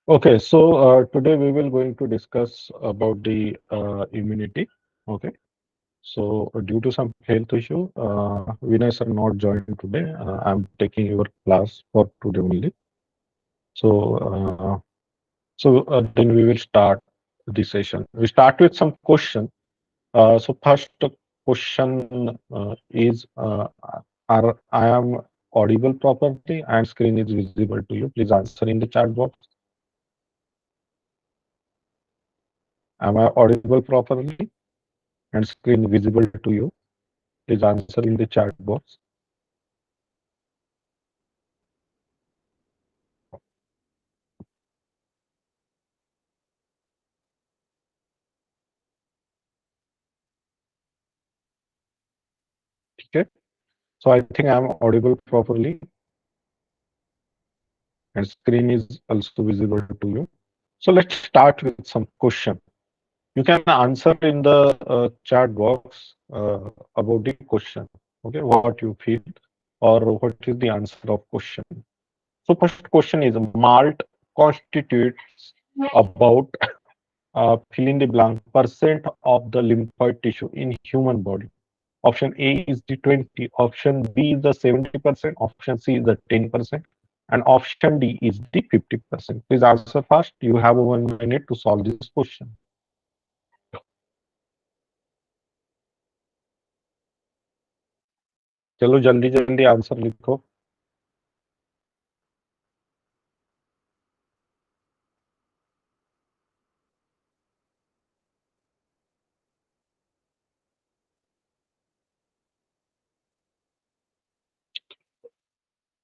Okay, so today we will going to discuss about the immunity. Okay, so due to some health issue, Vinay sir not joined today. I'm taking your class for today only. So, then we will start the session. We start with some question. So first question is, are I am audible properly and screen is visible to you? Please answer in the chat box. Am I audible properly and screen visible to you? Please answer in the chat box. Okay. So I think I'm audible properly and screen is also visible to you. So let's start with some question. You can answer in the chat box about the question. Okay, what you feel or what is the answer of question. So first question is malt constitutes about fill in the blank percent of the lymphoid tissue in human body. Option A is the 20, option B is the 70%, option C is the 10%, and option D is the 50%. Please answer fast. You have 1 minute to solve this question. चलो जल्दी जल्दी answer लिखो.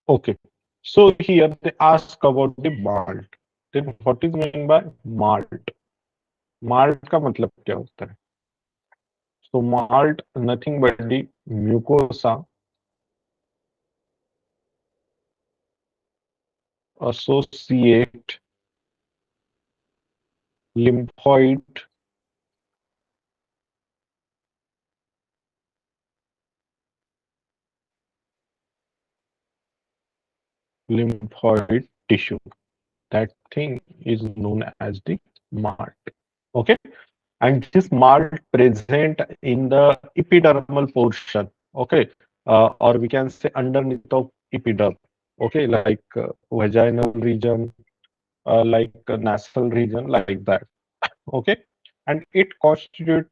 Okay. So here they ask about the malt. Then what is meant by malt? Malt का मतलब क्या होता है? So malt nothing but the mucosa associate lymphoid lymphoid tissue. That thing is known as the malt. Okay, and this malt present in the epidermal portion. Okay, or we can say underneath of epiderm. Okay, like vaginal region, like nasal region, like that. Okay, and it constitute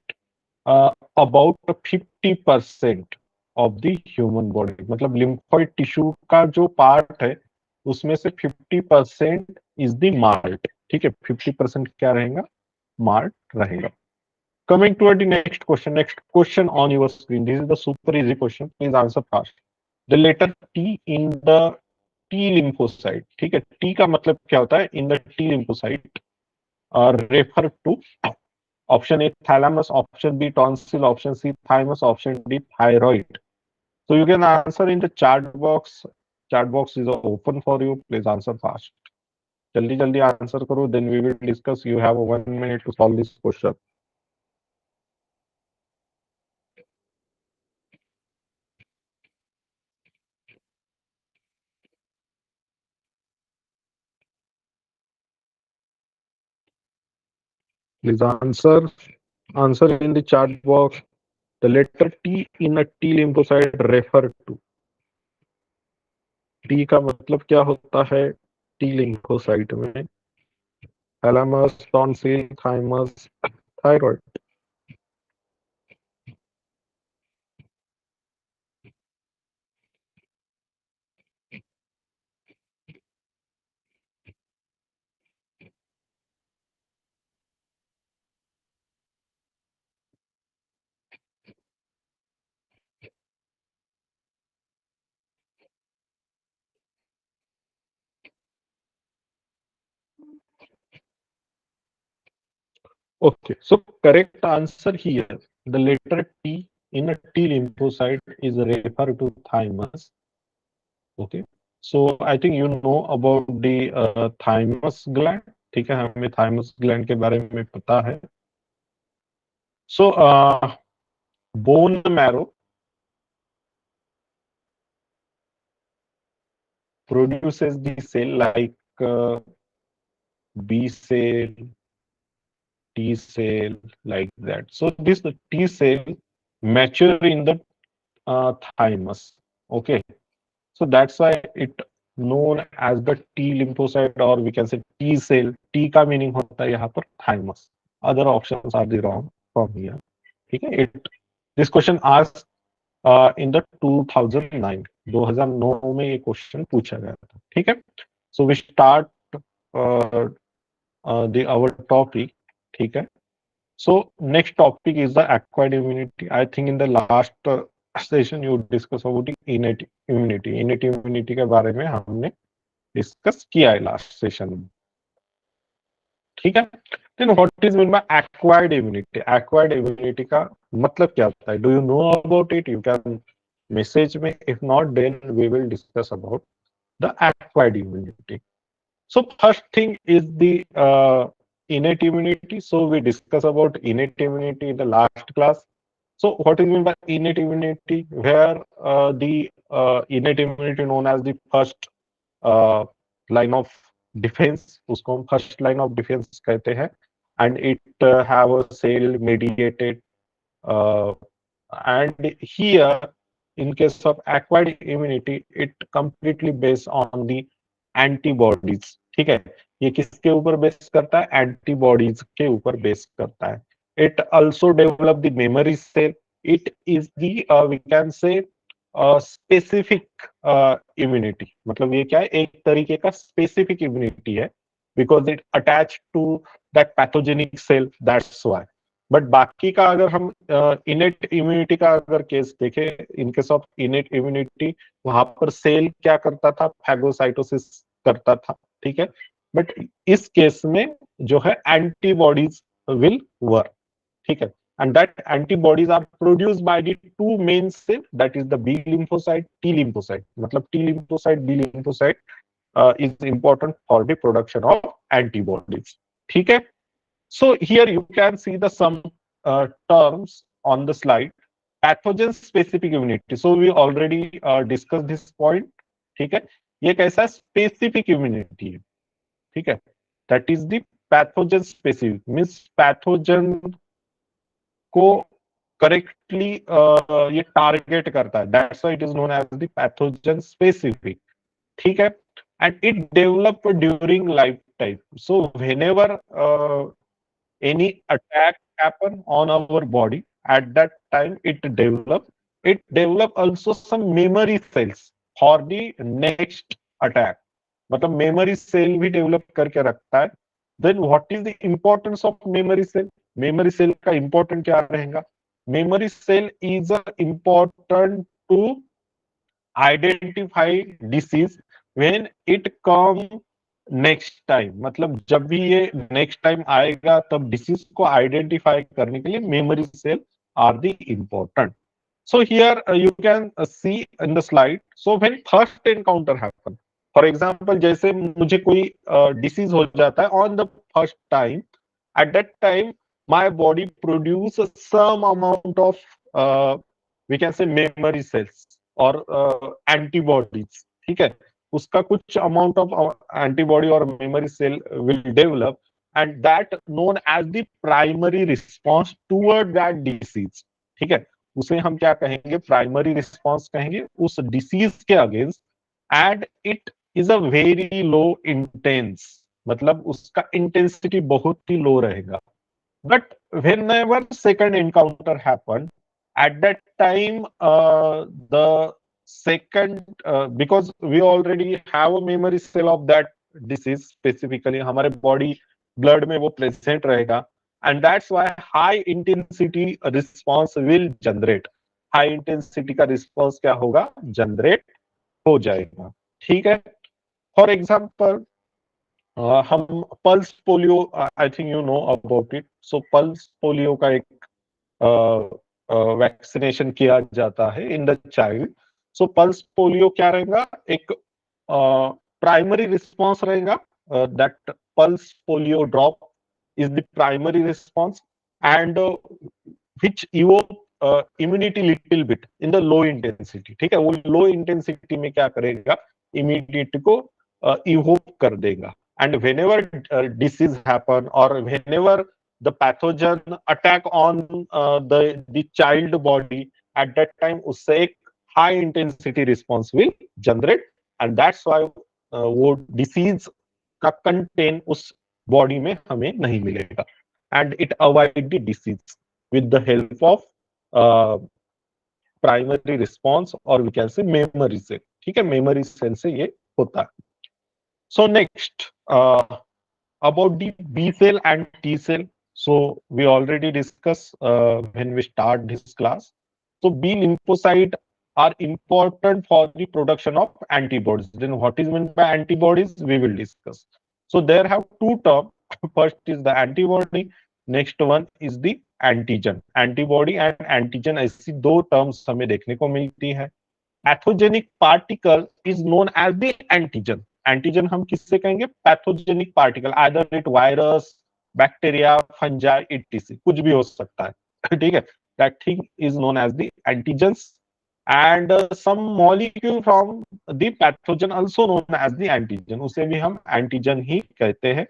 about 50% of the human body. मतलब lymphoid tissue का जो part है उसमें से 50% is the malt. ठीक है, 50% क्या रहेगा? Malt रहेगा. Coming to the next question. Next question on your screen. This is the super easy question. Please answer fast. The letter T in the T lymphocyte. ठीक है, T का मतलब क्या होता है? In the T lymphocyte refer to option A thalamus, option B tonsil, option C thymus, option D thyroid. So you can answer in the chat box. Chat box is open for you. Please answer fast. जल्दी जल्दी answer करो. Then we will discuss. You have 1 minute to solve this question. Please answer. Answer in the chat box. The letter T in a T lymphocyte refer to. T का मतलब क्या होता है? T lymphocyte में thalamus, tonsil, thymus, thyroid. Okay, so correct answer here. The letter T in a T lymphocyte is referred to thymus. Okay, so I think you know about the thymus gland. ठीक है, हमें thymus gland के बारे में पता है. So bone marrow produces the cell like B cell, T cell, like that. So this T cell mature in the thymus. Okay, so that's why it known as the T lymphocyte, or we can say T cell. T का meaning होता है यहाँ पर thymus. Other options are the wrong from here. ठीक है, this question asked in the 2009. 2009 में ये question पूछा गया था. ठीक है, so we start uh, our topic. ठीक है, so next topic is the acquired immunity. I think in the last session you discuss about the innate immunity. Innate immunity के बारे में हमने डिस्कस किया है लास्ट सेशन में. ठीक है, then what is meant by acquired immunity? Acquired immunity का मतलब क्या होता है? Do you know about it? You can message me. If not, then we will discuss about the acquired immunity. So first thing is the innate immunity. So we discuss about innate immunity in the last class. So what is meant by innate immunity? Where the innate immunity known as the first line of defense, उसको हम first line of defense कहते हैं, and it have a cell mediated and here in case of acquired immunity it completely based on the antibodies. ठीक है, ये किसके ऊपर base करता है? एंटीबॉडीज के ऊपर बेस करता है. It also develop the memory cell. It is the we can say specific immunity. मतलब ये क्या है? एक तरीके का स्पेसिफिक इम्यूनिटी है, because it attach to that pathogenic cell, that's why. But बाकी का अगर हम इनेट इम्यूनिटी का अगर केस देखें, इन केस ऑफ इनेट इम्यूनिटी, वहां पर सेल क्या करता था? फैगोसाइटोसिस करता था. ठीक है, बट इस केस में जो है एंटीबॉडीज विल वर्क. ठीक है, and that antibodies are produced by the two main cell, that is the B lymphocyte, T lymphocyte. मतलब T lymphocyte, B lymphocyte is important for the production of antibodies. ठीक है, so here you can see the some terms on the slide. Pathogen specific immunity. So we already discussed this point. ठीक है, ये कैसा specific immunity है. ठीक है, that is the pathogen specific, means pathogen को करेक्टली ये टारगेट करता है. That's why it is known as the pathogen specific. ठीक है, and it develop during life time. So whenever any attack happen on our body, at that time it develop also some memory cells for the next attack. मतलब memory cell भी develop करके रखता है. Then what is the importance of memory cell? memory cell का important क्या रहेगा? memory cell is important to identify disease when it come next time. मतलब जब भी ये नेक्स्ट टाइम आएगा तब डिसीज को आइडेंटिफाई करने के लिए memory cell are the important. So here you can see in the slide. So when first encounter happen, for example जैसे मुझे कोई डिसीज हो जाता है on the first time, at that time my body produce some amount of we can say memory cells और antibodies. ठीक है, उसका कुछ अमाउंट ऑफ एंटीबॉडी और memory cell will develop, and that known as the primary response toward that disease. ठीक है, उसे हम क्या कहेंगे? प्राइमरी रिस्पॉन्स कहेंगे उस डिसीज के against. And it is a very low intense, मतलब उसका इंटेंसिटी बहुत ही लो रहेगा. But whenever second encounter happen, at that time the second because we already have a memory cell of that disease specifically, हमारे body blood में वो present रहेगा, and that's why high intensity response will generate. High intensity का response क्या होगा? Generate हो जाएगा. ठीक है, फॉर एग्जाम्पल हम pulse polio, I think you know about it. So pulse polio का एक वैक्सीनेशन किया जाता है in the child. So pulse polio क्या रहेगा? एक प्राइमरी रिस्पॉन्स रहेगा. That pulse polio drop is the primary response and which evoke immunity little bit in the low intensity. ठीक है, वो लो इंटेंसिटी में क्या करेगा? इम्यूनिटी को इवोक कर देगा. and whenever disease happen or whenever the pathogen attack on the child body, at that time उससे एक high intensity response will generate, and that's why वो disease का content उस body में हमें नहीं मिलेगा, and it avoid the disease with the help of uh, primary response or we can say memory cell. ठीक है, memory cell से ये होता है. So next, about the B cell and T cell. So we already discussed when we start this class. So B lymphocyte are important for the production of antibodies. Then what is meant by antibodies? We will discuss. So there have two terms. First is the antibody. Next one is the antigen. Antibody and antigen ऐसी दो terms हमें देखने को मिलती है. Pathogenic particle is known as the antigen. Antigen हम किससे कहेंगे? Pathogenic particle, either it virus, bacteria, fungi, etc, कुछ भी हो सकता है. ठीक है, that thing is known as the antigens, and some molecule from the pathogen also known as the antigen, उसे भी हम एंटीजन ही कहते हैं.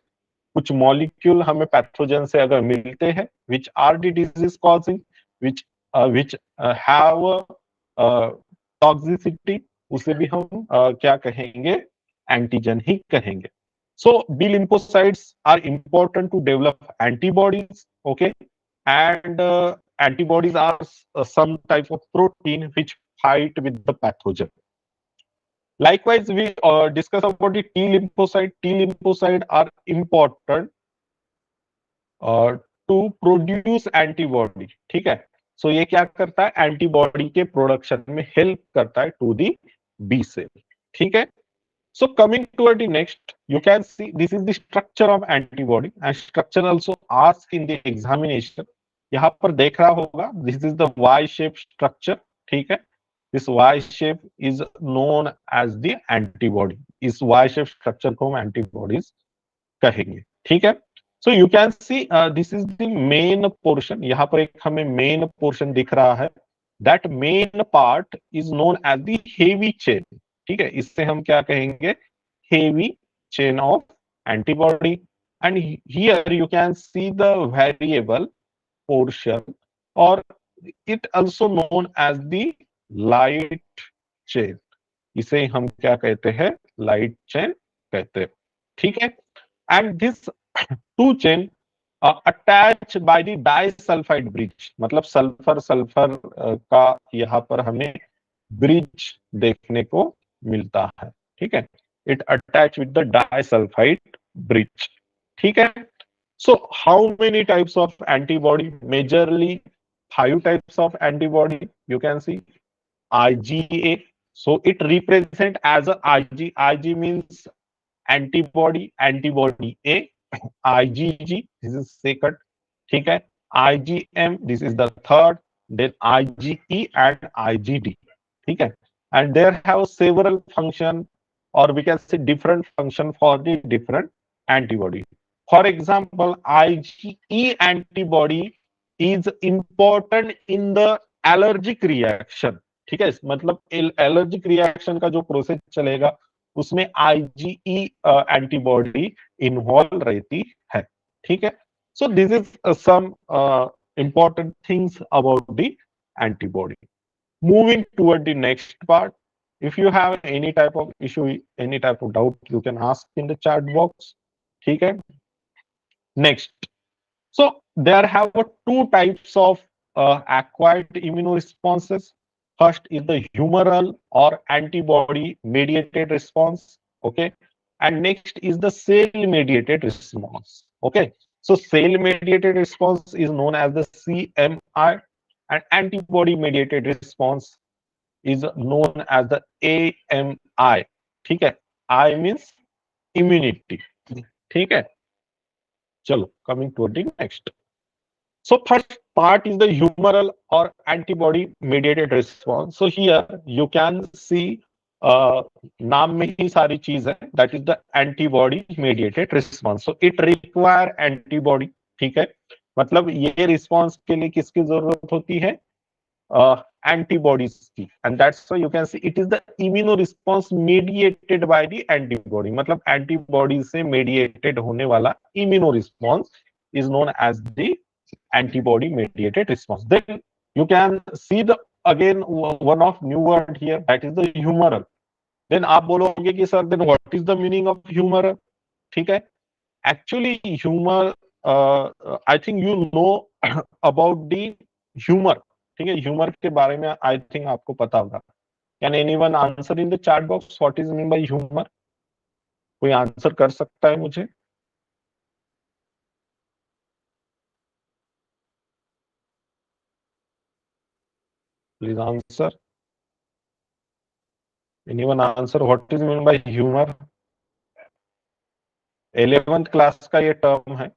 कुछ मॉलिक्यूल हमें पैथोजन से अगर मिलते हैं which are the disease causing, which have toxicity, उसे भी हम क्या कहेंगे? एंटीजन ही कहेंगे. So B lymphocytes are important to develop antibodies, okay, and antibodies are some type of protein which fight with the pathogen. Likewise, we discuss about the T lymphocyte. T lymphocyte are important to produce antibody. ठीक है, so ये क्या करता है? Antibody के production में help करता है to the B cell. ठीक है. So coming toward the next, you can see this is the structure of antibody, and structure also asked in the examination. यहाँ पर देख रहा होगा, this is the Y-shaped structure. ठीक है, this Y-shape is known as the antibody. इस Y-shaped structure को हम antibodies कहेंगे. ठीक है, so you can see this is the main portion. यहाँ पर एक हमें main portion दिख रहा है. That main part is known as the heavy chain. ठीक है, इससे हम क्या कहेंगे? Heavy chain of antibody. And here you can see the variable portion, और it also known as the light chain. इसे हम क्या कहते हैं? लाइट चेन कहते हैं. ठीक है, and this to chain attach by the disulphide bridge, मतलब सल्फर सल्फर का यहाँ पर हमें ब्रिज देखने को मिलता है. ठीक है, it attach with the disulphide bridge. ठीक है, so how many types of antibody? Majorly 5 types of antibody. You can C IgA, so it represent as a Ig. Ig means antibody, antibody A. IgG, this is second. ठीक है, IgM, this is the third. Then IgE and IgD. ठीक है, and there have several function, or we can say different function for the different antibody. For example, IgE antibody is important in the allergic reaction. ठीक है, मतलब allergic reaction का जो process चलेगा उसमें IgE antibody involve रहती है. ठीक है, so this is some important things about the antibody. Moving toward the next part, if you have any type of issue, any type of doubt, you can ask in the chat box. ठीक है, next, so there have two types of acquired immunoresponses. First is the humoral or antibody mediated response, okay, and next is the cell mediated response. Okay, so cell mediated response is known as the CMI, and antibody mediated response is known as the AMI. ठीक है, I means immunity. ठीक है, चलो, coming to the next. So first part is the humoral or antibody mediated response. So here you can see नाम में ही सारी चीज है, that is the antibody mediated response. So it require antibody. ठीक है, मतलब ये रिस्पॉन्स के लिए किसकी जरूरत होती है? एंटीबॉडीज की, and that's why you can see it is the immuno response mediated by the antibody, मतलब एंटीबॉडी से मीडिएटेड होने वाला immuno response is known as the antibody mediated response. Then you can see the again one of new word here, that is the humoral. Then आप बोलोगे कि sir then what is the meaning of humoral? ठीक है, actually humor I think you know about the humor. ठीक है, humor के बारे में I think आपको पता होगा. Can anyone answer in the chat box what is mean by humor? कोई आंसर कर सकता है मुझे? Please answer. Anyone answer what is mean by humor? 11th class का ये टर्म है.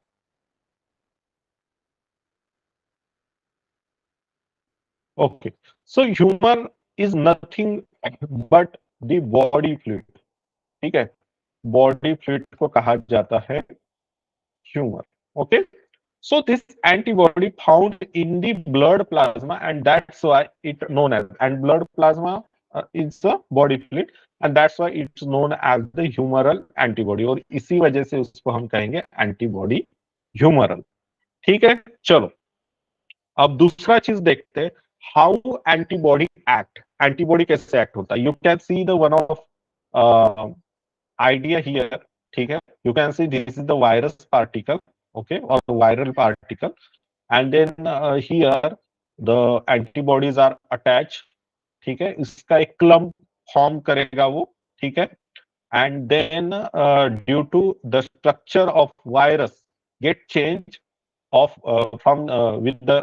Okay, so humour is nothing but the body fluid. ठीक है, बॉडी फ्लूइड को कहा जाता है humour. Okay, so this antibody found in the blood plasma and that's why it known as, and blood plasma is a body fluid and that's why it's known as the humoral antibody, और इसी वजह से उसको हम कहेंगे antibody humoral. ठीक है, चलो अब दूसरा चीज देखते हैं, हाउ एंटीबॉडी एक्ट. एंटीबॉडी कैसे एक्ट होता है? You can see the one of idea here. ठीक है, you can see this is the virus particle, okay, और viral particle, and then here the antibodies are attach. ठीक है, इसका एक क्लम्प फॉर्म करेगा वो. ठीक है, and then due to the structure of virus get change of from with the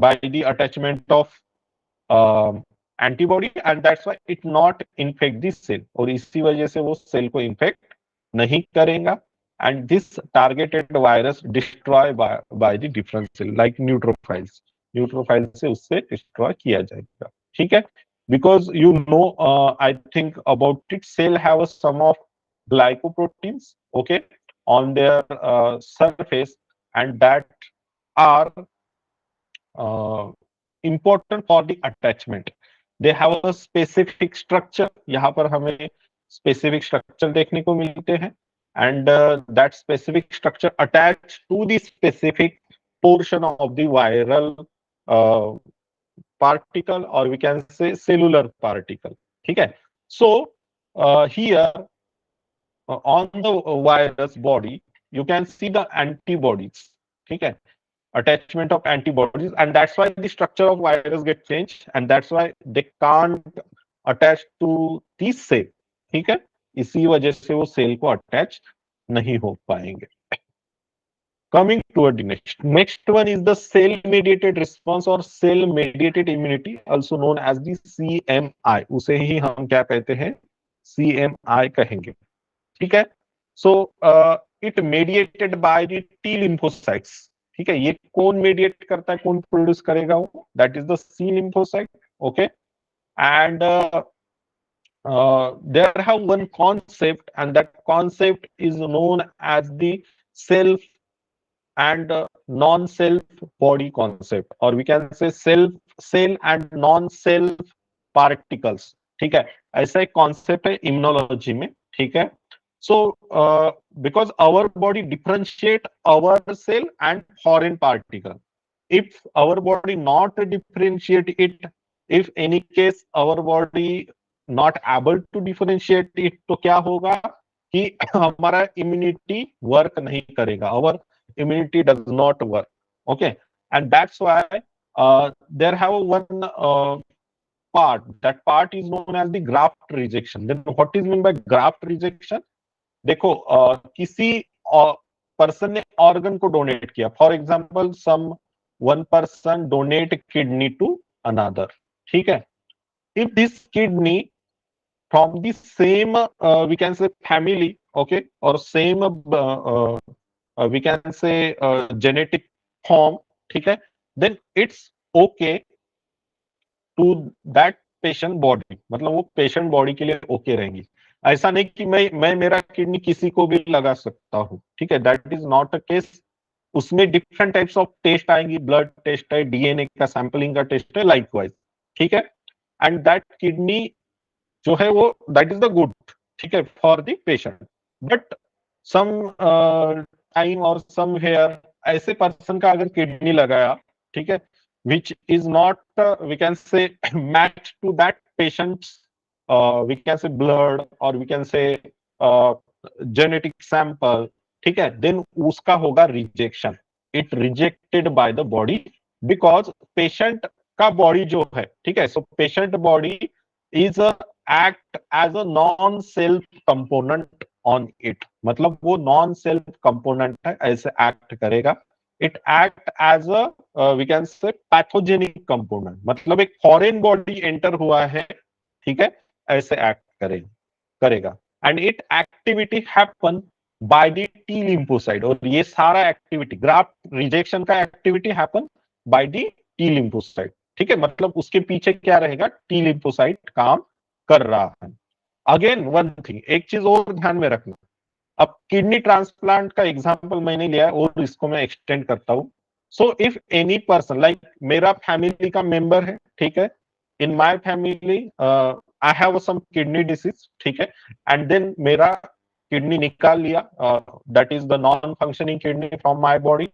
by the attachment of antibody and that's why it not infect this cell, और इसी वजह से वो सेल को इन्फेक्ट नहीं करेगा. and this targeted virus destroy by the different cell like neutrophils. न्यूट्रोफाइल से उससे डिस्ट्रॉय किया जाएगा. ठीक है, because you know I think about it, cell have a sum of glycoproteins, okay, on their surface and that are important for the attachment. They have a specific structure. यहाँ पर हमें specific structure देखने को मिलते हैं and that specific structure attached to the specific portion of the viral particle or we can say cellular particle. ठीक है, so here on the virus body you can see the antibodies. ठीक है, attachment of antibodies and that's why the structure of virus get changed and that's why they can't attach to this cell. ठीक है, इसी वजह से वो cell को attach नहीं हो पाएंगे. Coming toward the next one is the cell mediated response or cell mediated immunity, also known as the CMI. उसे ही हम क्या कहते हैं? CMI कहेंगे. ठीक है, so it mediated by the T lymphocytes. ठीक है, ये कौन मेडिएट करता है, कौन प्रोड्यूस करेगा वो? That is the C lymphocyte. Okay, and there have one concept and that concept is known as the self and non self body concept, और we can say self cell and non self particles. ठीक है, ऐसा एक concept है immunology में. ठीक है, so because our body differentiate our cell and foreign particle, if our body not differentiate it, if any case our body not able to differentiate it, तो क्या होगा कि हमारा immunity work नहीं करेगा, our immunity does not work. Okay, and that's why there have one part, that part is known as the graft rejection. Then what is mean by graft rejection? देखो किसी person ने organ को donate किया, for example some one person donate kidney to another. ठीक है, if this kidney from the same we can say family, okay, और same we can say genetic form. ठीक है, then it's okay to that patient body, मतलब वो patient body के लिए okay रहेंगी. ऐसा नहीं कि मैं मेरा किडनी किसी को भी लगा सकता हूं. ठीक है, that is not a case. उसमें डिफरेंट टाइप्स ऑफ टेस्ट आएंगी, ब्लड टेस्ट है, डीएनए का सैंपलिंग का टेस्ट है, लाइकवाइज. ठीक है, एंड दैट किडनी जो है वो दैट इज द गुड, ठीक है, for the patient. But some time और सम हेयर ऐसे पर्सन का अगर किडनी लगाया, ठीक है, which is not we can say match to that patients, we can say blood और we can say genetic sample, ठीक है, देन उसका होगा rejection. It rejected by the body because patient का बॉडी जो है, ठीक है, so patient body is act as a non self component on it, मतलब वो नॉन सेल्फ कंपोनेंट है, ऐसे एक्ट करेगा। It act as a we can से पैथोजेनिक कंपोनेंट, मतलब एक फॉरेन बॉडी एंटर हुआ है, ठीक है, ऐसे एक्ट करेगा करेगा and it activity happen by the T lymphocyte. और ये सारा एक्टिविटी ग्राफ्ट रिजेक्शन का activity happen by the T lymphocyte, ठीक है, मतलब उसके पीछे क्या रहेगा, टी लिम्फोसाइट काम कर रहा है। अगेन वन थिंग, एक चीज और ध्यान में रखना, अब किडनी ट्रांसप्लांट का एग्जांपल मैंने लिया है और इसको मैं एक्सटेंड करता हूं। So if any person like मेरा फैमिली का मेंबर है, ठीक है, in my family I have some kidney disease, ठीक है, एंड देन मेरा किडनी निकाल लिया, that is the non functioning kidney from my body,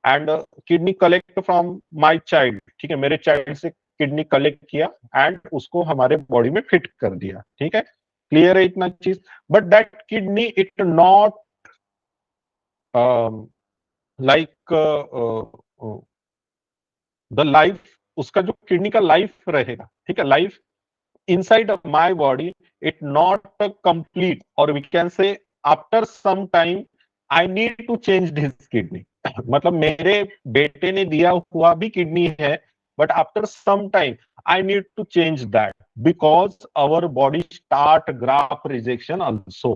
and kidney collect from my child, ठीक है, मेरे चाइल्ड से किडनी कलेक्ट किया एंड उसको हमारे बॉडी में फिट कर दिया, ठीक है, क्लियर है इतना चीज। But that kidney it not like the life, उसका जो किडनी का लाइफ रहेगा, ठीक है, life inside of my body it not complete, or we can say after some time I need to change this kidney मतलब मेरे बेटे ने दिया हुआ भी किडनी है, but after some time I need to change that because our body start graft rejection also,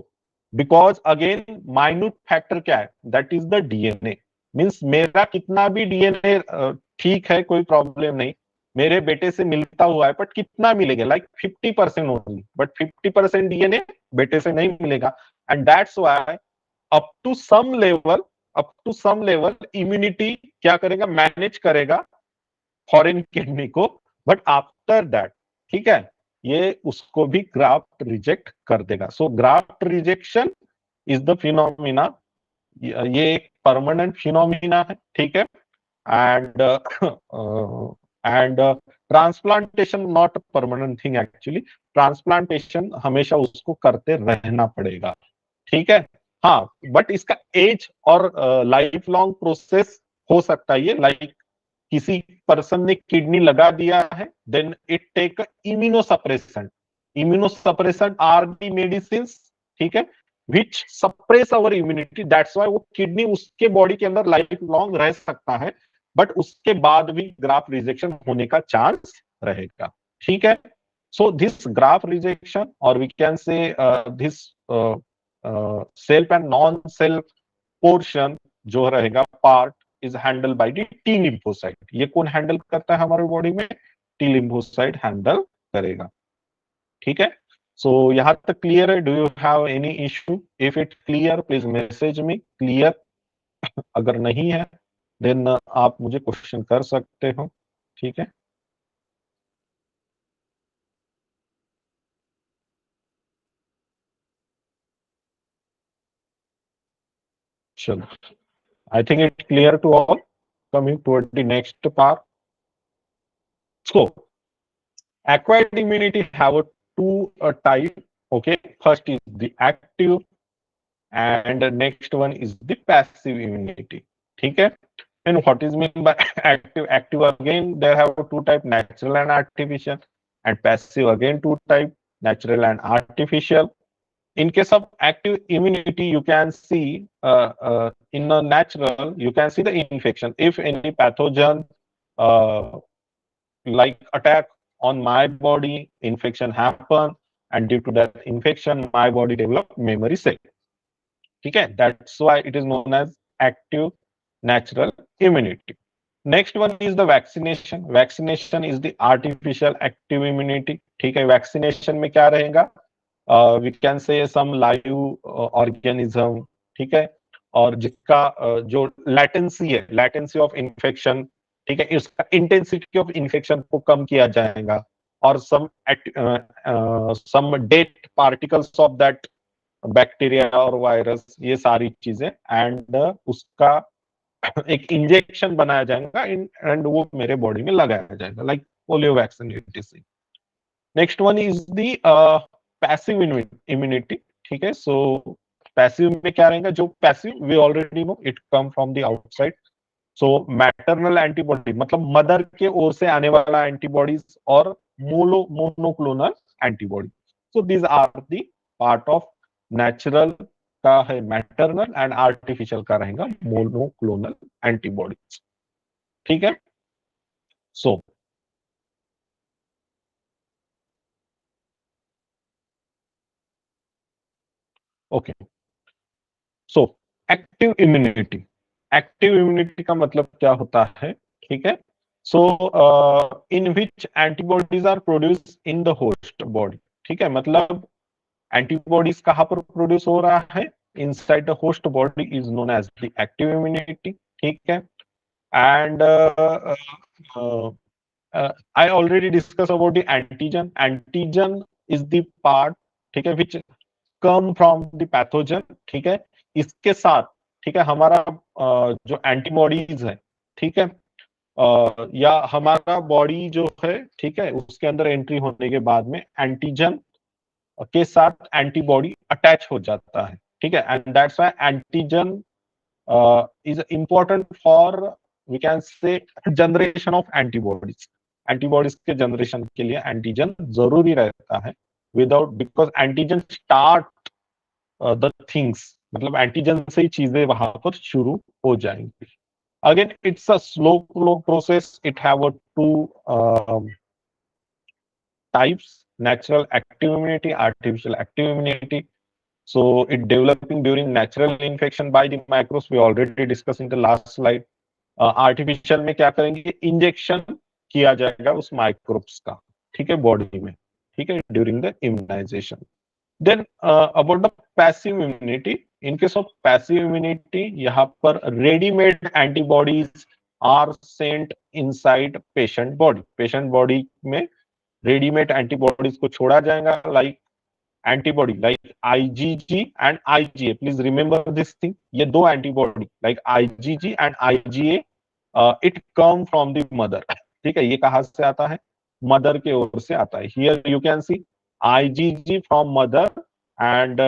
because again minute factor क्या है, that is the DNA, means मेरा कितना भी डीएनए ठीक है, कोई प्रॉब्लम नहीं, मेरे बेटे से मिलता हुआ है, बट कितना मिलेगा, लाइक 50% ओनली, बट 50% डीएनए बेटे से नहीं मिलेगा। And that's why up to some level, up to some level immunity क्या करेगा, मैनेज करेगा फॉरेन किडनी को, बट आफ्टर दैट, ठीक है, ये उसको भी ग्राफ्ट रिजेक्ट कर देगा। So graft rejection is the phenomena, ये एक परमानेंट फिनोमिना है, ठीक है, and and transplantation not permanent thing actually, transplantation हमेशा उसको करते रहना पड़ेगा, ठीक है। हाँ, बट इसका एज और लाइफ लॉन्ग प्रोसेस हो सकता है, ये लाइक किसी पर्सन ने किडनी लगा दिया है, then it take immunosuppressant, immunosuppressant are the medicine, ठीक है, which suppress our immunity, that's why वो किडनी उसके बॉडी के अंदर लाइफ लॉन्ग रह सकता है, बट उसके बाद भी ग्राफ्ट रिजेक्शन होने का चांस रहेगा, ठीक है। सो दिस ग्राफ्ट रिजेक्शन और we can say this self and non self portion जो रहेगा part is handle by the T lymphocyte. ये कौन हैंडल करता है हमारे बॉडी में, टी लिम्फोसाइट हैंडल करेगा, ठीक है। सो यहां तक क्लियर है, do you have any issue, if it clear please message me clear, अगर नहीं है देन आप मुझे क्वेश्चन कर सकते हो, ठीक है। चलो, I think it clear to all, coming toward the next part. So acquired immunity have a two type, okay, first is the active and the next one is the passive immunity, ठीक है। and what is meant by active again there have two type, natural and artificial, and passive again two type, natural and artificial. In case of active immunity you can see in a natural you can see the infection, if any pathogen uh, like attack on my body, infection happen, and due to that infection my body develop memory cell, ठीक है, that's why it is known as active natural immunity. Next one is the vaccination. Vaccination is the artificial active immunity, ठीक है। vaccination में क्या रहेगा, we can say some live organism, ठीक है, और जिसका जो latency है, latency of infection, ठीक है, इसका इंटेंसिटी ऑफ इन्फेक्शन को कम किया जाएगा, or some dead particles of that bacteria और वायरस, ये सारी चीजें, एंड उसका एक इंजेक्शन बनाया जाएगा एंड वो मेरे बॉडी में लगाया जाएगा, like polio vaccine etc. Next one is the passive immunity. ठीक है, सो पैसिव में क्या रहेगा, जो passive we already know it come from the outside. So maternal antibody मतलब मदर के ओर से आने वाला एंटीबॉडीज, और monoclonal antibody. So these are the part of natural का है मैटरनल, एंड आर्टिफिशियल का रहेगा मोनोक्लोनल एंटीबॉडीज। ठीक है, so okay, so active immunity. Active immunity का मतलब क्या होता है? ठीक है, so in which antibodies are produce in the host body. ठीक है, मतलब एंटीबॉडीज कहां पर प्रोड्यूस हो रहा है? Inside the host body is known as the active immunity. ठीक है, and I already discussed about the antigen. Antigen is the part, ठीक है, which come from the pathogen। ठीक है, इसके साथ, ठीक है, हमारा जो एंटीबॉडीज है, ठीक है, या हमारा बॉडी जो है, ठीक है, उसके अंदर एंट्री होने के बाद में एंटीजन के साथ एंटीबॉडी अटैच हो जाता है। ठीक है, and that's why antigen is important for, we can say, generation of antibodies। Antibodies के जनरेशन के लिए एंटीजन जरूरी रहता है, without, because antigen start the things, मतलब एंटीजन से ही चीजें वहां पर शुरू हो जाएंगी। Again it's a slow process, it have a two types: natural active immunity, artificial active immunity. So it developing during natural infection by the microbes, we already discussed in the last slide। Artificial में क्या करेंगे, injection किया जाएगा उस microbes का, ठीक है, body में, ठीक है, during the immunization. Then about the passive immunity, in case of passive immunity, यहाँ पर readymade antibodies are sent inside patient body. Patient body में रेडीमेड एंटीबॉडीज को छोड़ा जाएगा, like antibody like IgG and IgA. Please remember this thing, ये दो antibody like IgG and IgA, it come from the mother. ठीक है, ये कहां से आता है? मदर के ओर से आता है। Here you can see IgG from mother, and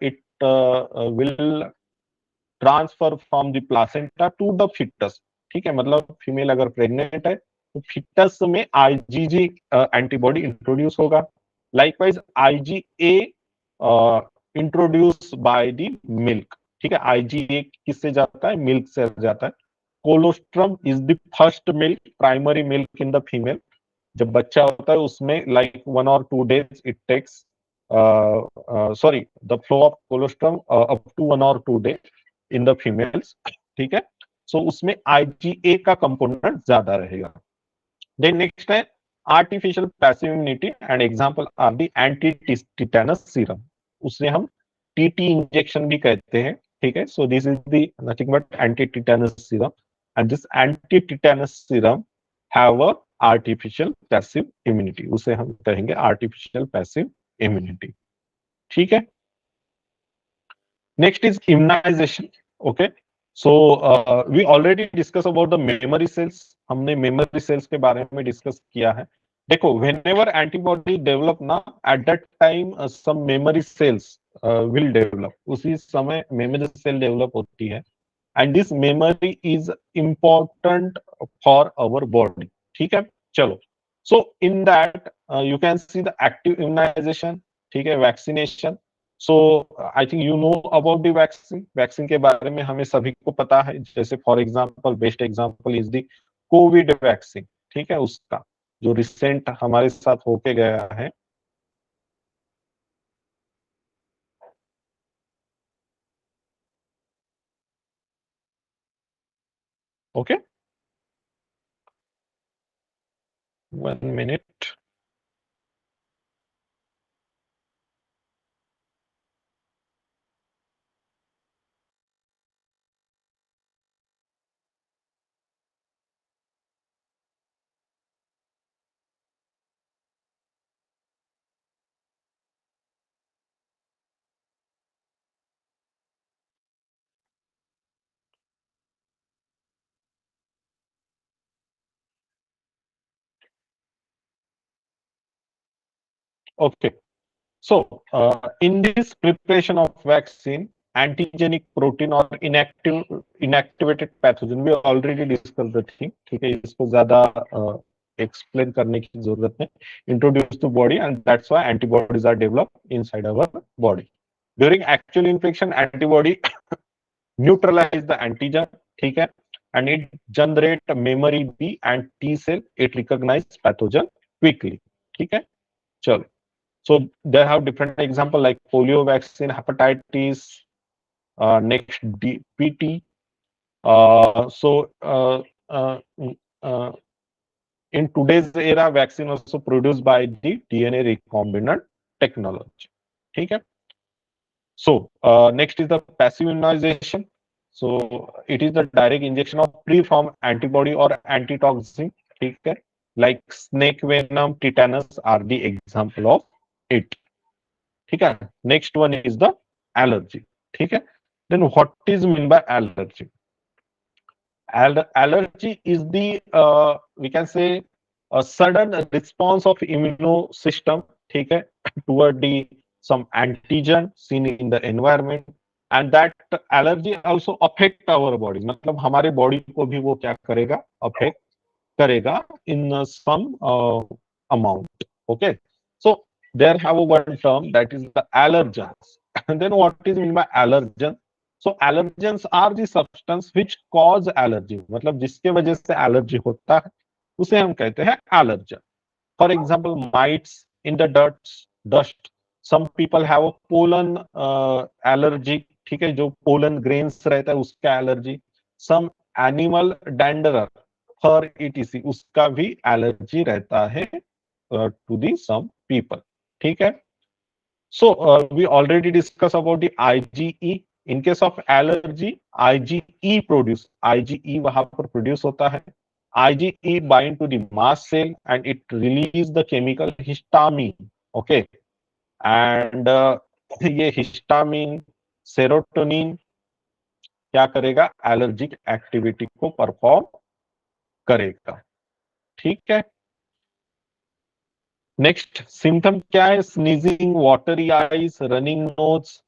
it will transfer from the placenta to the foetus. ठीक है, मतलब फीमेल अगर प्रेग्नेंट है तो फिटस में आईजीजी एंटीबॉडी इंट्रोड्यूस होगा। Likewise IgA introduce by the milk. ठीक है, आईजीए किससे जाता है? मिल्क से जाता है। Colostrum is the first milk, primary milk in the female. जब बच्चा होता है उसमें like 1 or 2 days it takes, sorry, the flow of colostrum up to 1 or 2 days in the females। ठीक है, सो उसमें आईजीए का कंपोनेंट ज्यादा रहेगा। देन नेक्स्ट है artificial passive immunity, and example are the anti tetanus serum. उसे हम TT injection भी कहते हैं। ठीक है, so this is the nothing but anti tetanus serum, and this anti tetanus serum have a artificial passive immunity. उसे हम कहेंगे आर्टिफिशियल पैसिव इम्यूनिटी। ठीक है, next is immunization. Okay, so we already discuss about the memory cells. हमने memory cells के बारे में discuss किया है। देखो, वेन एवर एंटीबॉडी डेवलप ना, at that time some memory cells will develop, उसी समय मेमोरी सेल डेवलप होती है, and this memory is important for our body. ठीक है, चलो, so in that you can see the active immunisation, ठीक है, vaccination. So I think you know about the vaccine. Vaccine के बारे में हमें सभी को पता है, जैसे for example, best example is the Covid vaccine. ठीक है, उसका जो रिसेंट हमारे साथ होके गया है। Okay, 1 minute। Okay. So, in this preparation of vaccine, antigenic protein or inactivated pathogen, we already discussed the thing. ठीक है, इसको ज्यादा explain करने की जरूरत नहीं. Introduce to body, and that's why antibodies are developed inside our body. During actual infection, antibody neutralize the antigen. ठीक है, and it generate memory B and T cell. It recognize pathogen quickly. ठीक है, चलो. So they have different example like polio vaccine, hepatitis, next PT. So uh, in today's era, vaccine also produced by the DNA recombinant technology. Okay. So next is the passive immunization. So it is the direct injection of pre-formed antibody or antitoxin. Okay. Like snake venom, tetanus are the example of it. ठीक है. Next one is the allergy. ठीक है. Then what is mean by allergy? Allergy is the we can say a sudden response of immune system, ठीक है, toward the some antigen seen in the environment, and that allergy also affect our body. मतलब हमारे body को भी वो क्या करेगा, affect करेगा in some amount. Okay, so there have one term that is the allergens. And then what is mean by allergen? So allergens are the substance which cause allergy. मतलब जिसके वजह से एलर्जी होता है उसे हम कहते हैं allergen. For example, mites in the dust. Some people have a pollen allergy. ठीक है, जो पोलन ग्रेन्स रहता है उसका एलर्जी. Some animal dander, फर etc, उसका भी एलर्जी रहता है to the some people. ठीक है. So we already discussed about the IgE. In case of allergy, IgE produce. IgE वहां पर produce होता है. IgE bind to the mast cell and it release the chemical histamine. Okay, and ये histamine, serotonin क्या करेगा? Allergic activity को perform करेगा. ठीक है. नेक्स्ट सिम्टम क्या है? Sneezing, watery eyes, running nose,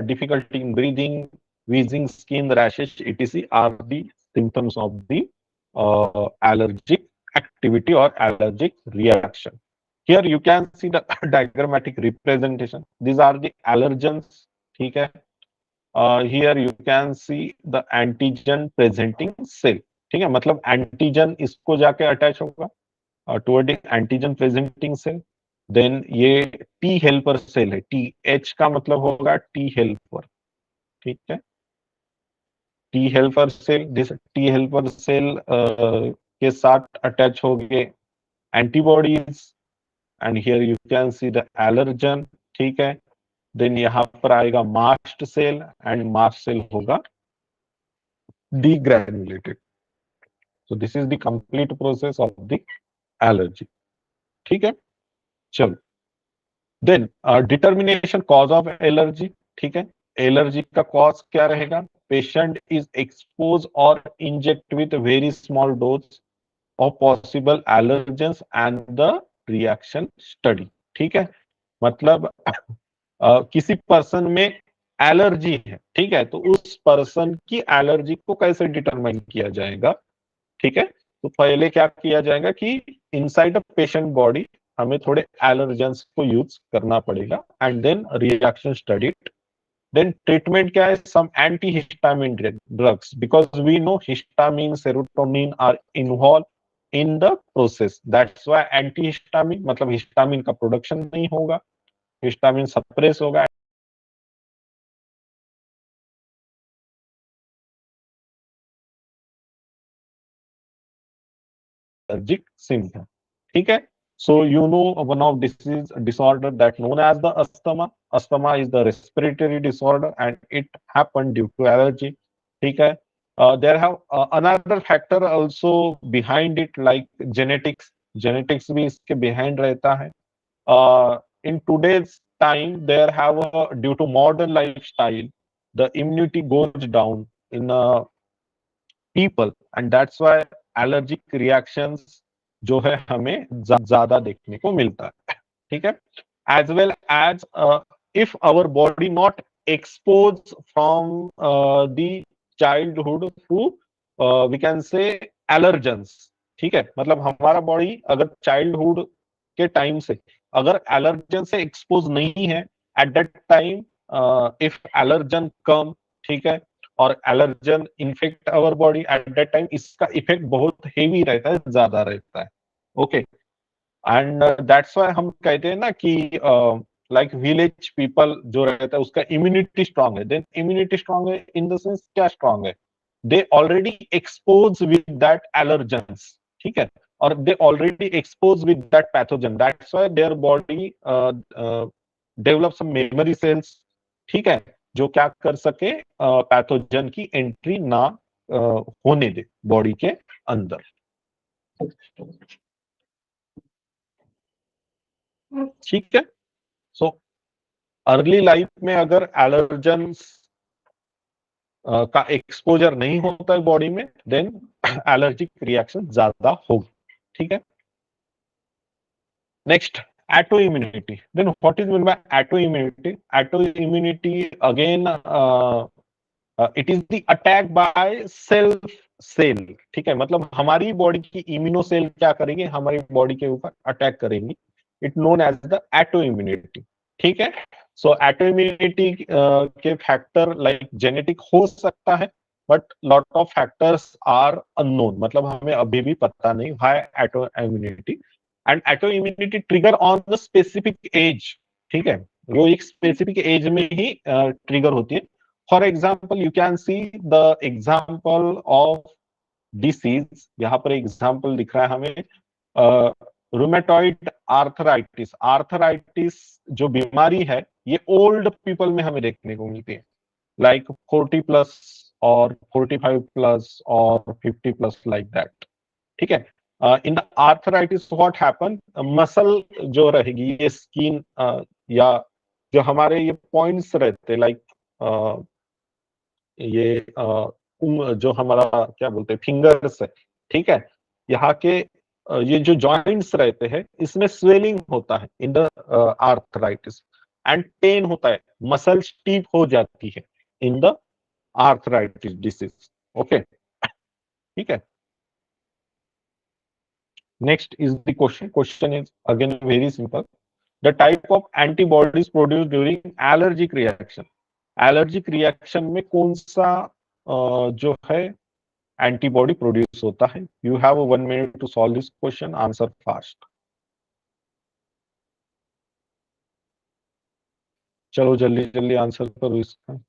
difficulty in breathing, wheezing, skin rashes etc are the symptoms of the allergic activity or allergic reaction. Here you can see the diagrammatic representation. These are the allergens. ठीक है. Here you can see the antigen presenting cell. ठीक है, मतलब antigen इसको जाके attach होगा toward the antigen presenting cell. Then ये T helper cell है. टी एच का मतलब होगा टी हेल्पर. ठीक है, T helper cell. This T helper cell के साथ अटैच हो गए antibodies and here you can see the allergen. ठीक है. देन यहाँ पर आएगा mast cell and mast cell होगा degranulated. So this is the complete process of the allergy. ठीक है, चलो. Then determination cause of allergy. ठीक है, एलर्जी का कॉज क्या रहेगा? पेशेंट इज एक्सपोज और inject with very small dose of possible allergens and the reaction study. ठीक है, मतलब किसी पर्सन में एलर्जी है. ठीक है, तो उस पर्सन की एलर्जी को कैसे डिटरमाइन किया जाएगा? ठीक है, तो पहले क्या किया जाएगा कि इनसाइड अ पेशेंट बॉडी हमें थोड़े एलर्जेंस को यूज करना पड़ेगा and then reaction studied. Then treatment क्या है? Some anti histamine drugs because we know histamine, serotonin are involve in the process. That's why anti histamine, मतलब हिस्टामिन का production नहीं होगा, हिस्टामिन सप्रेस होगा. Allergic symptom. ठीक है. So you know one of disease disorder that known as the asthma. Asthma is the respiratory disorder and it happened due to allergy. ठीक है. There have another factor also behind it like genetics. Genetics भी इसके behind रहता है. In today's time, there have due to modern lifestyle, the immunity goes down in people and that's why allergic reactions जो है हमें ज्यादा देखने को मिलता है. ठीक है. as well as if our body not exposed from the childhood to we can say allergens. ठीक है, मतलब हमारा बॉडी अगर चाइल्डहुड के टाइम से अगर एलर्जन से एक्सपोज नहीं है at that time, if allergen come, ठीक है, और allergen infect our body at that time, इसका इफेक्ट बहुत हेवी रहता है, ज्यादा रहता है. ओके, एंड दैट्स व्हाई हम कहते हैं ना कि लाइक विलेज पीपल जो रहता है उसका इम्यूनिटी स्ट्रांग है. देन इम्यूनिटी स्ट्रांग है इन द सेंस क्या स्ट्रांग है, they already expose with that allergens. ठीक है, और they already expose with that pathogen, that's why their body develop some memory cells. ठीक है, जो क्या कर सके, पैथोजन की एंट्री ना होने दे बॉडी के अंदर. ठीक है, सो अर्ली लाइफ में अगर एलर्जेंस का एक्सपोजर नहीं होता है बॉडी में, देन एलर्जिक रिएक्शन ज्यादा होगी. ठीक है, next, auto immunity. Then what is mean by auto immunity? Auto immunity again it is the attack by self cell. ठीक है, मतलब हमारी बॉडी की इम्यूनो सेल क्या करेंगे, हमारी बॉडी के ऊपर अटैक करेंगी. It known as the auto immunity. ठीक है, सो एटो इम्यूनिटी के फैक्टर लाइक जेनेटिक हो सकता है, but lot of factors are unknown, मतलब हमें अभी भी पता नहीं why auto immunity. And auto immunity trigger on the specific age. ठीक है, वो एक स्पेसिफिक एज में ही ट्रिगर होती है. For example you can see the example of disease. यहाँ पर एग्जाम्पल दिख रहा है हमें, रूमेटॉइड आर्थराइटिस. आर्थराइटिस जो बीमारी है ये ओल्ड पीपल में हमें देखने को मिलती है, लाइक 40 प्लस और 45 प्लस और 50 प्लस, लाइक दैट. ठीक है, in the arthritis what happen, muscle जो रहेगी ये स्किन या जो हमारे ये पॉइंट्स रहते लाइक ये जो हमारा क्या बोलते हैं फिंगर्स है. ठीक है, यहाँ के ये जो जॉइंट्स रहते हैं इसमें स्वेलिंग होता है in the arthritis, and pain होता है, मसल स्टीफ हो जाती है in the arthritis disease. Okay, ठीक है. Next is the question. Question is again very simple. The type of antibodies produce during allergic reaction. Allergic reaction में कौन सा जो है एंटीबॉडी प्रोड्यूस होता है? You have 1 minute to solve this question. Answer fast. चलो जल्दी जल्दी आंसर करो इसका.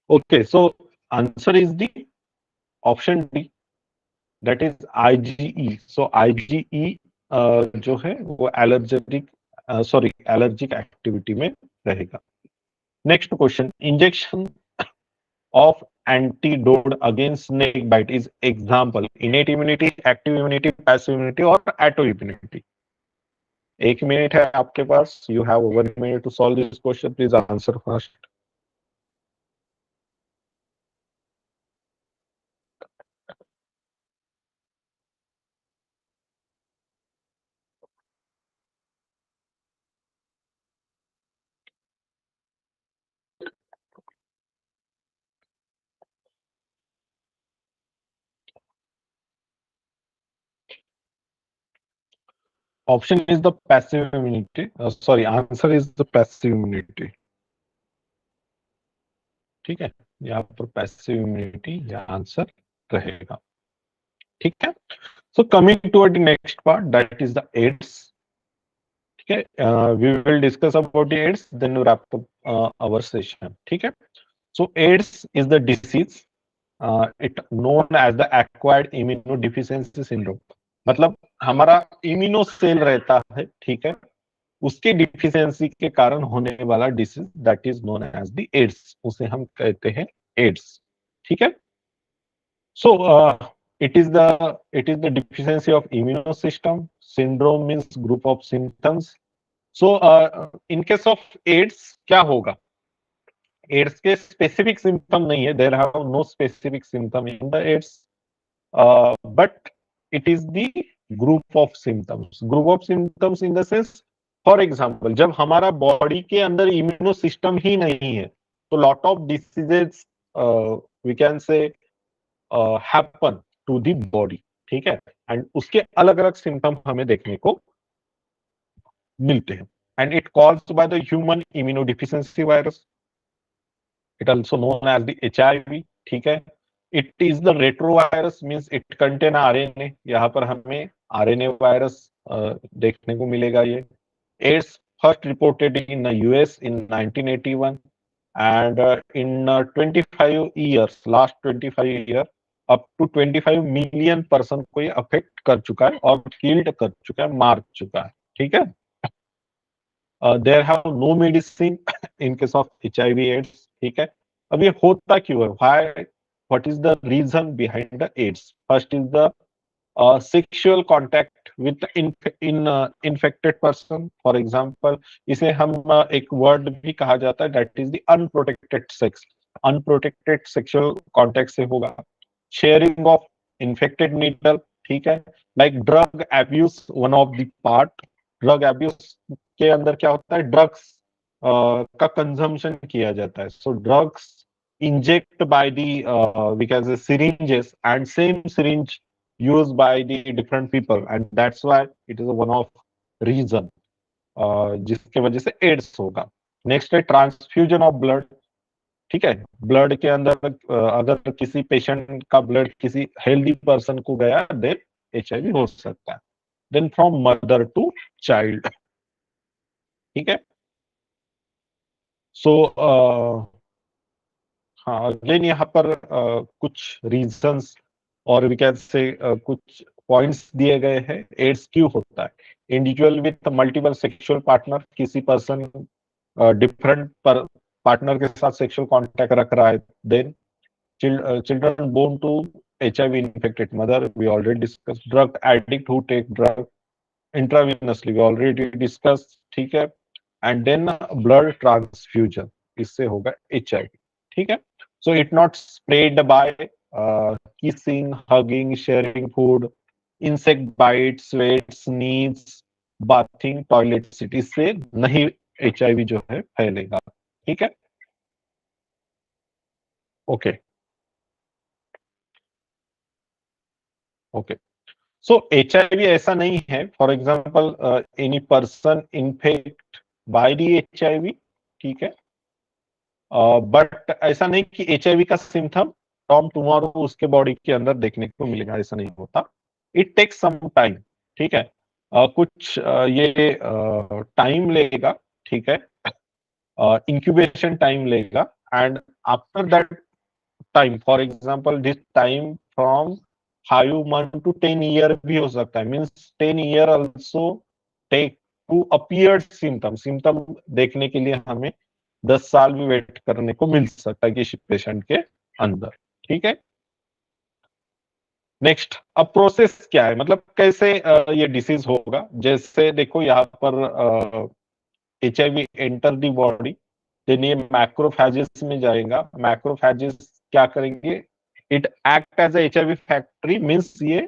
Okay, so answer is the option D, that is IgE. So IgE जो है वो एलर्जेटिक सॉरी एलर्जिक एक्टिविटी में रहेगा. Next question. Injection of antidote against snake bite is example innate immunity, active immunity, passive immunity और autoimmunity. 1 minute है आपके पास. You have 1 minute to solve this question. Please answer first. Option is the passive immunity. Sorry, answer is the passive immunity. ठीक है, यहाँ पर passive immunity या answer रहेगा. ठीक है, so coming to the next part, that is the AIDS. ठीक है, we will discuss about the AIDS, then wrap up our session. ठीक है, so AIDS is the disease it known as the acquired immunodeficiency syndrome. मतलब हमारा immuno cell रहता है, ठीक है, उसके डिफिशियंसी के कारण होने वाला disease, that is known as the AIDS. उसे हम कहते हैं एड्स. ठीक है. So it is the deficiency of immune system. Syndrome means group of symptoms. So in case of AIDS क्या होगा? AIDS के specific symptom नहीं है. There have no specific symptom in the AIDS, but it is the group of symptoms. Group of symptoms in the sense, for example, जब हमारा body के अंदर immuno system ही नहीं है, तो lot of diseases we can say happen to the body. ठीक है. And उसके अलग अलग सिम्टम हमें देखने को मिलते हैं. And it called by the human immunodeficiency virus. It also known as the HIV. ठीक है. It is the retrovirus, means it contain RNA. यहाँ पर हमें RNA वायरस देखने को मिलेगा. ये AIDS first reported in US in 1981, and in 25 years, last 25 year, up to 25 million person को ये अफेक्ट कर चुका है और किल्ड कर चुका है, मार चुका है. ठीक है. There have no medicine in case of HIV AIDS. ठीक है. अब ये होता क्यों है? Why, what is the reason behind the AIDS? First is the sexual contact with infected person. For example, इसे हम एक वर्ड भी कहा जाता है, that is the unprotected sex. Unprotected sexual contact से होगा. Sharing of infected needle. ठीक है. Like drug abuse, one of the part. Drug abuse के अंदर क्या होता है? ड्रग्स का कंजम्पशन किया जाता है. So drugs inject by the we can say syringes, and same syringe used by the different people, and that's why it is one of reason जिसके वजह से एड्स होगा. नेक्स्ट है ट्रांसफ्यूजन ऑफ ब्लड. ठीक है. ब्लड के अंदर अगर किसी पेशेंट का ब्लड किसी हेल्दी पर्सन को गया, देन HIV हो सकता है. Then from mother to child. ठीक है. सो हाँ, अगेन यहाँ पर कुछ रीजंस और वी कैन से कुछ पॉइंट्स दिए गए हैं. एड्स क्यों होता है? Individual with multiple sexual partner. किसी पर्सन डिफरेंट पार्टनर के साथ सेक्सुअल कांटेक्ट रख रहा है. Then children born to HIV infected mother, we already discussed. Drug addict who take drug intravenously, we already discussed. ठीक है. एंड देन ब्लड ट्रांसफ्यूजन, इससे होगा HIV. ठीक है. So it not spread by kissing, hugging, sharing food, insect bites, sweat, sneeze, bathing, toilet sit. इससे नहीं HIV जो है फैलेगा. ठीक है. Okay okay. सो HIV ऐसा नहीं है. For example, any person infect by the HIV. ठीक है. बट ऐसा नहीं कि HIV का सिम्टम फ्रॉम टुमारो उसके बॉडी के अंदर देखने को मिलेगा. ऐसा नहीं होता. It takes some time. ठीक है. कुछ ये टाइम लेगा. ठीक है. इंक्यूबेशन टाइम लेगा. And after that time, for example this time from 5 month to 10 year भी हो सकता है. Means 10 year also take to appear symptom. Symptom देखने के लिए हमें 10 साल भी वेट करने को मिल सकता है किसी पेशेंट के अंदर. ठीक है. नेक्स्ट, अब प्रोसेस क्या है, मतलब कैसे ये डिसीज होगा. जैसे देखो यहाँ पर HIV enter the body, then ये मैक्रोफेजेस में जाएगा. मैक्रोफेजेस क्या करेंगे? It act as HIV factory. Means ये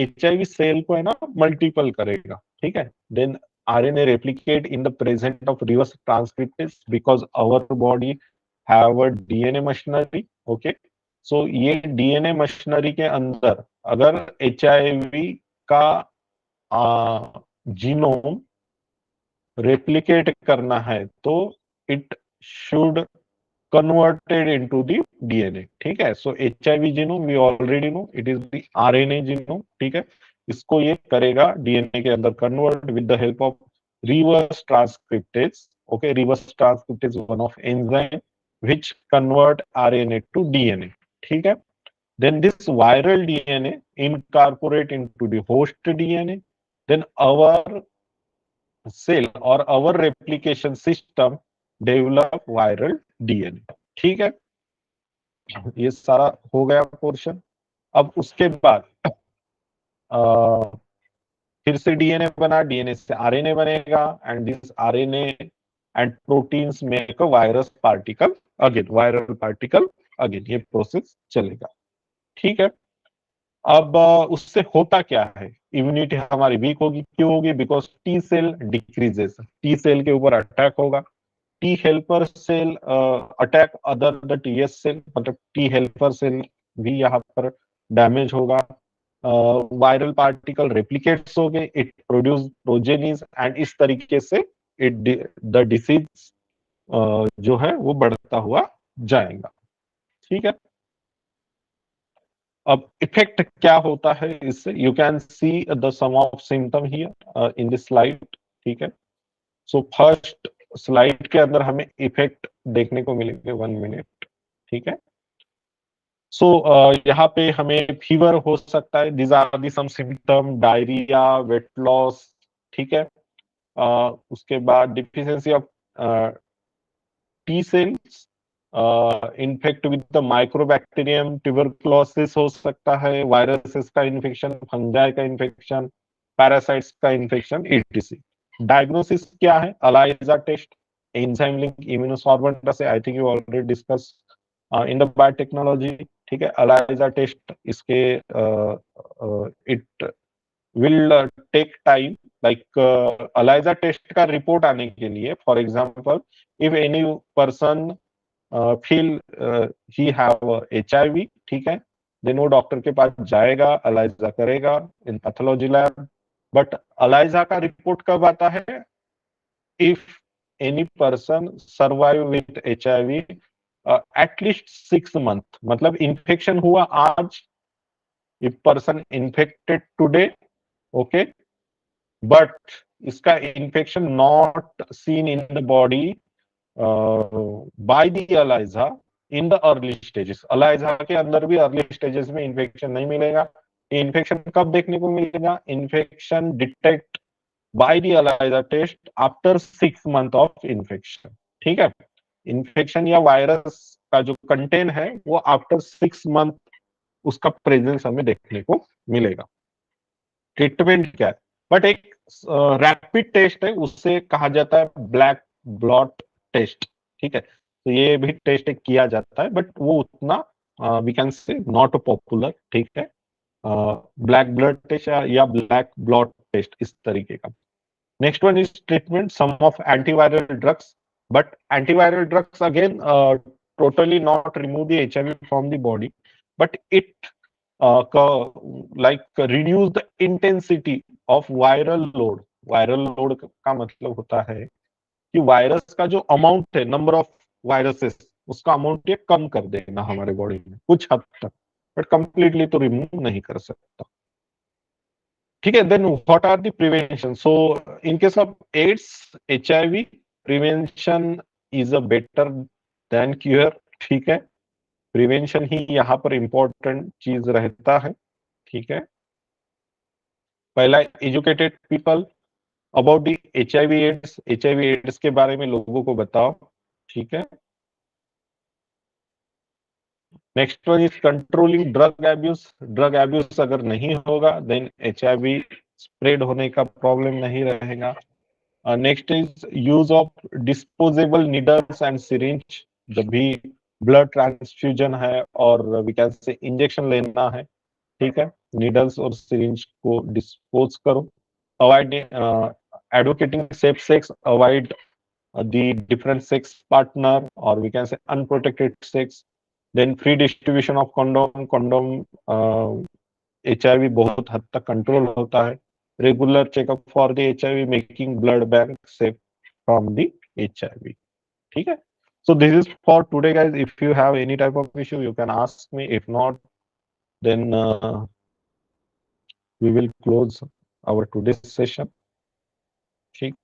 HIV सेल को है ना मल्टीपल करेगा. ठीक है. Then RNA replicate in the presence of reverse transcriptase because our body have a DNA machinery. Okay. So ये DNA मशीनरी के अंदर अगर HIV का जीनोम रेप्लिकेट करना है तो it should converted into the DNA. ठीक है. So HIV genome we already know it is the RNA genome. ठीक है. इसको ये करेगा DNA के अंदर convert with the help of reverse transcriptase. Okay, reverse transcriptase is one of enzyme which convert RNA to DNA. ठीक है. Then this viral DNA incorporate into the host DNA. Then our cell or our replication system develop viral DNA. ठीक है. ये सारा हो गया portion. अब उसके बाद फिर से डीएनए बना, डीएनए से आरएनए बनेगा, and this RNA and proteins make a virus particle again, viral particle again, ये प्रोसेस चलेगा। ठीक है। अब उससे होता क्या है, इम्यूनिटी हमारी वीक होगी, क्यों होगी? Because T cell decreases, T cell के ऊपर अटैक होगा, T helper cell attack other the TS cell, मतलब टी हेल्पर सेल भी यहाँ पर डैमेज होगा, वायरल पार्टिकल रेप्लिकेट्स हो गए, इट प्रोड्यूस प्रोजेनीज, एंड इस तरीके से इट द डिसीज जो है वो बढ़ता हुआ जाएगा। ठीक है। अब इफेक्ट क्या होता है इससे, you can see the some of symptom here in this slide. ठीक है। सो फर्स्ट स्लाइड के अंदर हमें इफेक्ट देखने को मिलेंगे, 1 मिनट। ठीक है। सो यहाँ पे हमें फीवर हो सकता है, this are the some symptom, diarrhoea, weight loss. ठीक है। उसके बाद deficiency of T cells, infect with the mycobacterium, tuberculosis हो सकता है, वायरसेस का इन्फेक्शन, फंजाई का इन्फेक्शन, पैरासाइट्स का इन्फेक्शन, ईटीसी। डायग्नोसिस क्या है? ELISA test, enzyme link immunosorbent से I think you already discuss in the biotechnology. ठीक है। अलाइजा टेस्ट, इसके it will take time, like ELISA test का रिपोर्ट आने के लिए, for example if any person feel he have HIV, ठीक है, देन वो डॉक्टर के पास जाएगा, अलाइजा करेगा in pathology lab. But ELISA का रिपोर्ट कब आता है? If any person survive with HIV at least 6 month, मतलब इन्फेक्शन हुआ आज, if person infected today, okay, but इसका infection not seen in the body by the ELISA in the early stages, ELISA के अंदर भी अर्ली स्टेजेस में infection नहीं मिलेगा। इन्फेक्शन कब देखने को मिलेगा? Infection detect by the ELISA test after 6 month of infection. ठीक है। इन्फेक्शन या वायरस का जो कंटेन है वो आफ्टर 6 मंथ उसका प्रेजेंस हमें देखने को मिलेगा। ट्रीटमेंट क्या है? बट एक रैपिड टेस्ट है, उससे कहा जाता है ब्लैक ब्लॉट टेस्ट। ठीक है। तो ये भी टेस्ट किया जाता है, बट वो उतना we can say not popular. ठीक है। ब्लैक ब्लड टेस्ट या ब्लैक ब्लॉट टेस्ट, इस तरीके का। Next one is treatment, some of antiviral drugs, but antiviral drugs again totally not remove the HIV from the body, but it like reduce the intensity of viral load। Viral load का मतलब होता है कि virus का जो amount है, number of viruses, उसका amount ये कम कर देना हमारे बॉडी में कुछ हद तक, बट कंप्लीटली तो रिमूव नहीं कर सकता। ठीक है। Then what are the prevention? So in case of AIDS, HIV, prevention is a better than cure. ठीक है। प्रिवेंशन ही यहाँ पर इंपॉर्टेंट चीज रहता है। ठीक है। पहला, educated people about the HIV AIDS, HIV AIDS के बारे में लोगों को बताओ। ठीक है। Next one is controlling drug abuse, drug abuse अगर नहीं होगा देन HIV स्प्रेड होने का प्रॉब्लम नहीं रहेगा। Next is use of disposable needles and syringe, जब भी ब्लड ट्रांसफ्यूजन है और वी कैन से इंजेक्शन लेना है, ठीक है, नीडल्स और सिरिंज को डिस्पोज करो। Avoid advocating safe sex, avoid the different sex partner or we can say unprotected sex, then free distribution of condom HIV बहुत हद तक कंट्रोल होता है। Regular checkup for the HIV, making blood bank safe from the HIV। ठीक है। So this is for today guys, if you have any type of issue you can ask me, if not then we will close our today's session। ठीक।